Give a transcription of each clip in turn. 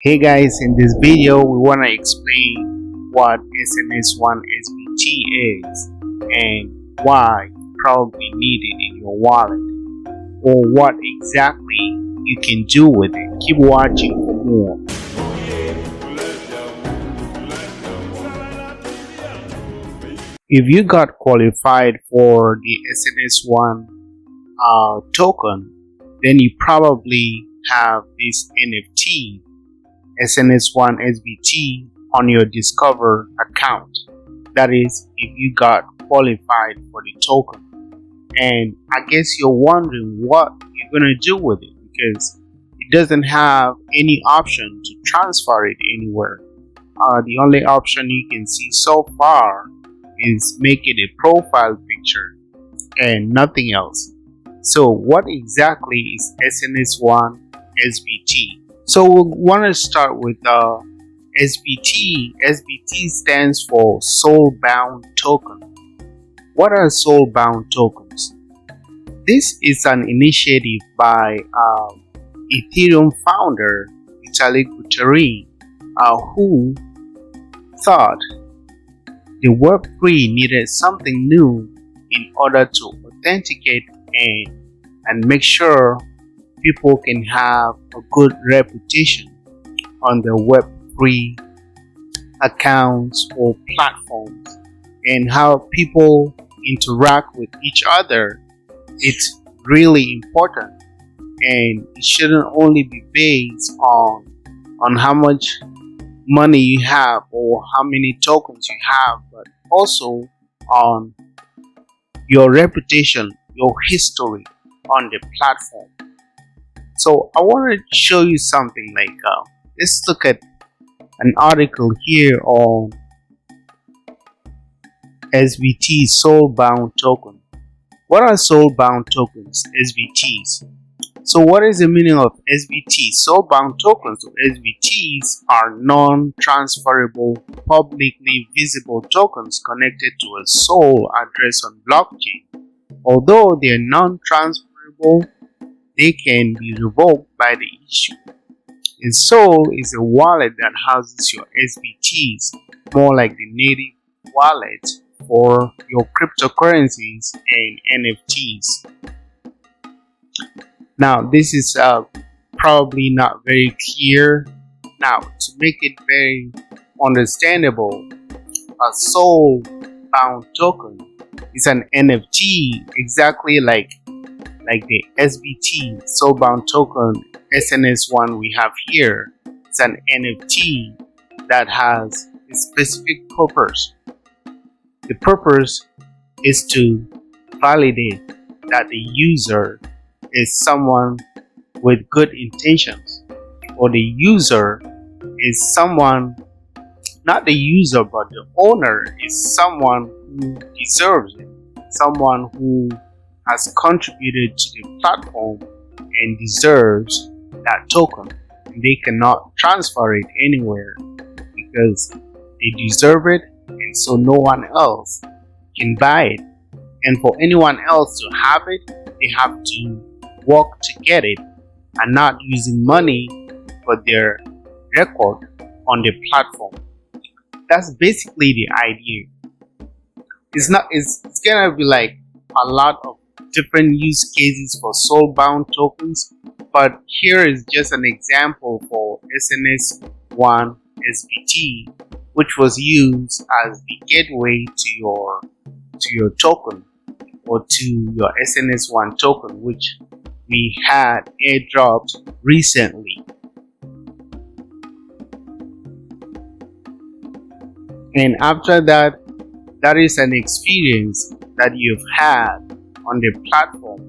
Hey guys, in this video we want to explain what SNS-1 SBT is and why you probably need it in your wallet, or what exactly you can do with it. Keep watching for more. If you got qualified for the SNS-1 token, then you probably have this NFT SNS-1 SBT on your Discover account. That is, if you got qualified for the token. And I guess you're wondering what you're gonna do with it, because it doesn't have any option to transfer it anywhere. The only option you can see so far is make it a profile picture and nothing else. So what exactly is SNS-1 SBT? So we want to start with SBT. SBT stands for Soulbound Token. What are Soulbound Tokens? This is an initiative by Ethereum founder Vitalik Buterin, who thought the Web3 needed something new in order to authenticate and make sure people can have a good reputation on the Web3 accounts or platforms, and how people interact with each other. It's really important, and it shouldn't only be based on how much money you have or how many tokens you have, but also on your reputation, your history on the platform. So I want to show you something like let's look at an article here on SBT Soulbound Token. What are Soulbound Tokens, SBTs? So what is the meaning of SBT? Soulbound Tokens, or SBTs, are non-transferable, publicly visible tokens connected to a soul address on blockchain. Although they are non-transferable, they can be revoked by the issue. And Soul is a wallet that houses your SBTs, more like the native wallet for your cryptocurrencies and NFTs. Now, this is probably not very clear. Now, to make it very understandable, a Soulbound token is an NFT exactly like the SBT Soulbound token SNS-1 we have here. It's an NFT that has a specific purpose. The purpose is to validate that the user is someone with good intentions, or the user is someone, not the user but the owner is someone who deserves it, someone who has contributed to the platform and deserves that token, and they cannot transfer it anywhere because they deserve it, and so no one else can buy it. And for anyone else to have it, they have to work to get it, and not using money for their record on the platform. That's basically the idea. It's gonna be like a lot of different use cases for Soulbound tokens, but here is just an example for SNS-1 SBT, which was used as the gateway to your token, or to your SNS-1 token, which we had airdropped recently. And after that, that is an experience that you've had on the platform.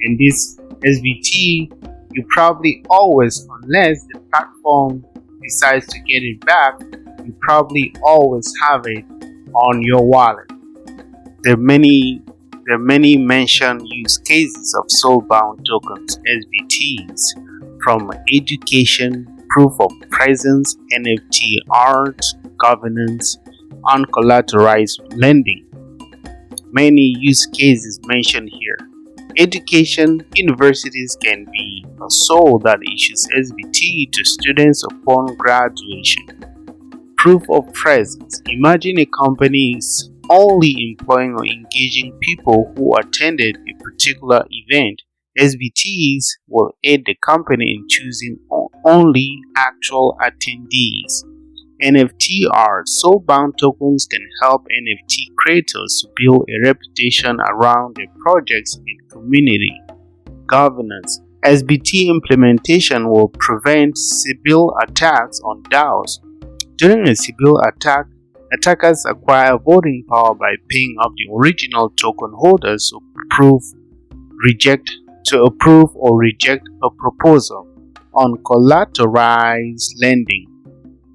And this SBT, you probably always, unless the platform decides to get it back, you probably always have it on your wallet. There are many mentioned use cases of Soulbound tokens, SBTs, from education, proof of presence, NFT art, governance, uncollateralized lending. Many use cases mentioned here. education, universities can be a soul that issues SBT to students upon graduation. Proof of presence. Imagine a company is only employing or engaging people who attended a particular event. SBTs will aid the company in choosing only actual attendees. NFT art. Soulbound tokens can help NFT creators to build a reputation around their projects and community. Governance. SBT implementation will prevent Sybil attacks on DAOs. During a Sybil attack, attackers acquire voting power by paying off the original token holders to approve or reject a proposal. Uncollateralized lending.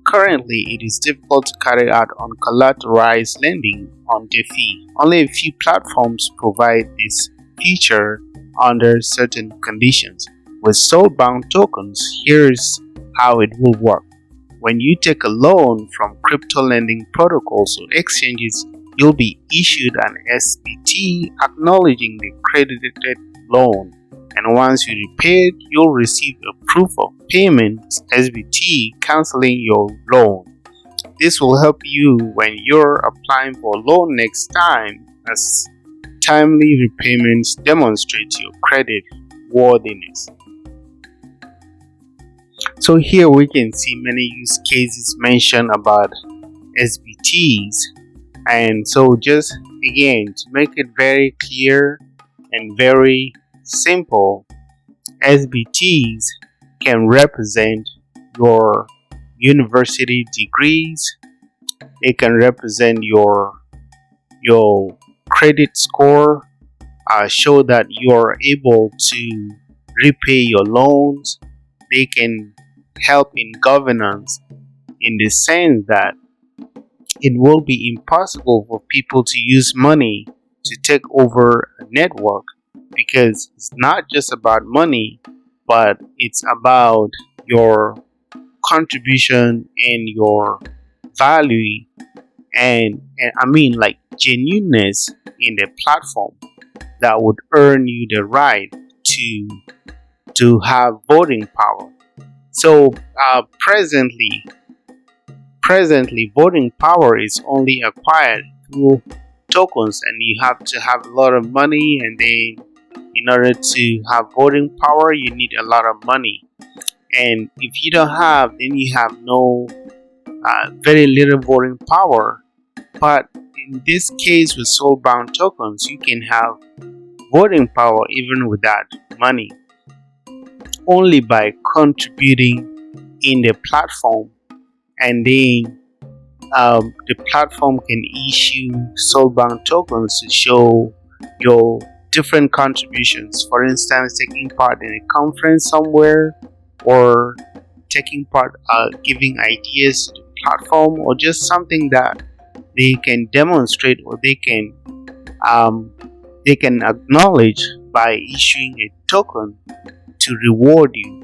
Currently, it is difficult to carry out uncollateralized lending on DeFi. Only a few platforms provide this feature under certain conditions. With Soulbound tokens, here's how it will work. When you take a loan from crypto lending protocols or exchanges, you'll be issued an SBT acknowledging the credited loan. And once you repay it, you'll receive a proof of payment SBT canceling your loan. This will help you when you're applying for a loan next time, as timely repayments demonstrate your credit worthiness. So here we can see many use cases mentioned about SBTs, and so just again to make it very clear and very simple, SBTs can represent your university degrees. It can represent your credit score, show that you are able to repay your loans. They can help in governance in the sense that it will be impossible for people to use money to take over a network, because it's not just about money, but it's about your contribution and your value and I mean like genuineness in the platform that would earn you the right to have voting power. So presently voting power is only acquired through tokens, and you have to have a lot of money, and then in order to have voting power you need a lot of money, and if you don't have, then you have no very little voting power. But in this case with Soulbound tokens, you can have voting power even without money, only by contributing in the platform, and then the platform can issue Soulbound tokens to show your different contributions. For instance, taking part in a conference somewhere, or taking part giving ideas to the platform, or just something that they can demonstrate, or they can acknowledge by issuing a token to reward you,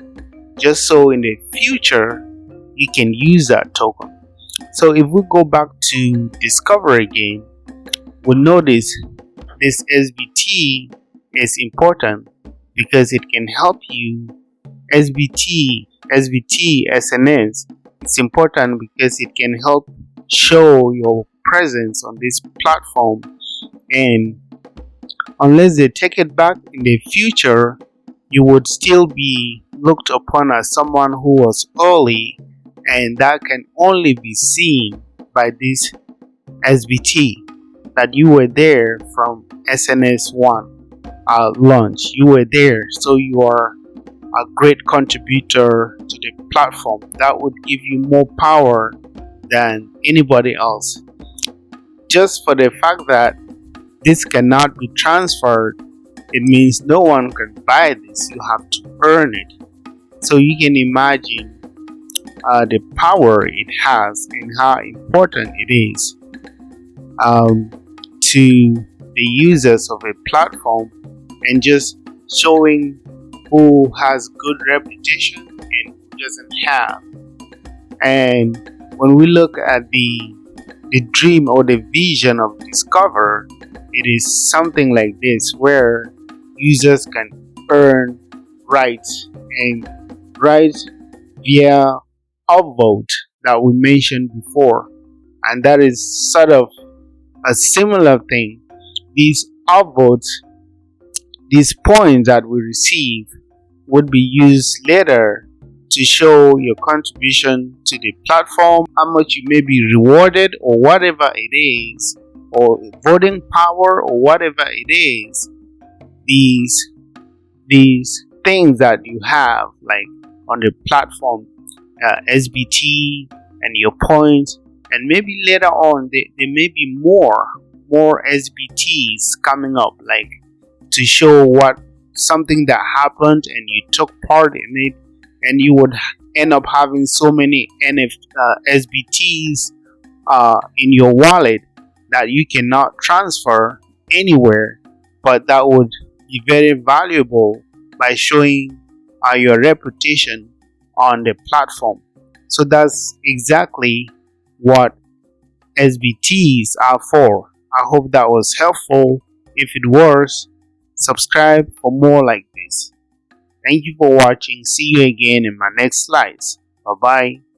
just so in the future you can use that token. So if we go back to Discover again, we'll notice this SBT is important because it can help you. SBT, SNS, it's important because it can help show your presence on this platform, and unless they take it back in the future, you would still be looked upon as someone who was early, and that can only be seen by this SBT, that you were there from SNS-1 launch. You were there, so you are a great contributor to the platform. That would give you more power than anybody else. Just for the fact that this cannot be transferred, it means no one can buy this. You have to earn it. So you can imagine the power it has and how important it is to the users of a platform, and just showing who has good reputation and who doesn't have. And when we look at the dream or the vision of Discover, it is something like this, where users can earn rights and rights via upvote that we mentioned before, and that is sort of a similar thing. These upvotes, these points that we receive, would be used later to show your contribution to the platform, how much you may be rewarded or whatever it is, or voting power or whatever it is. These things that you have, like on the platform, SBT and your points, and maybe later on there may be more SBTs coming up, like to show what something that happened and you took part in it, and you would end up having so many SBTs in your wallet that you cannot transfer anywhere, but that would be very valuable by showing your reputation on the platform. So that's exactly what SBTs are for. I hope that was helpful. If it was, subscribe for more like this. Thank you for watching. See you again in my next slides. Bye bye.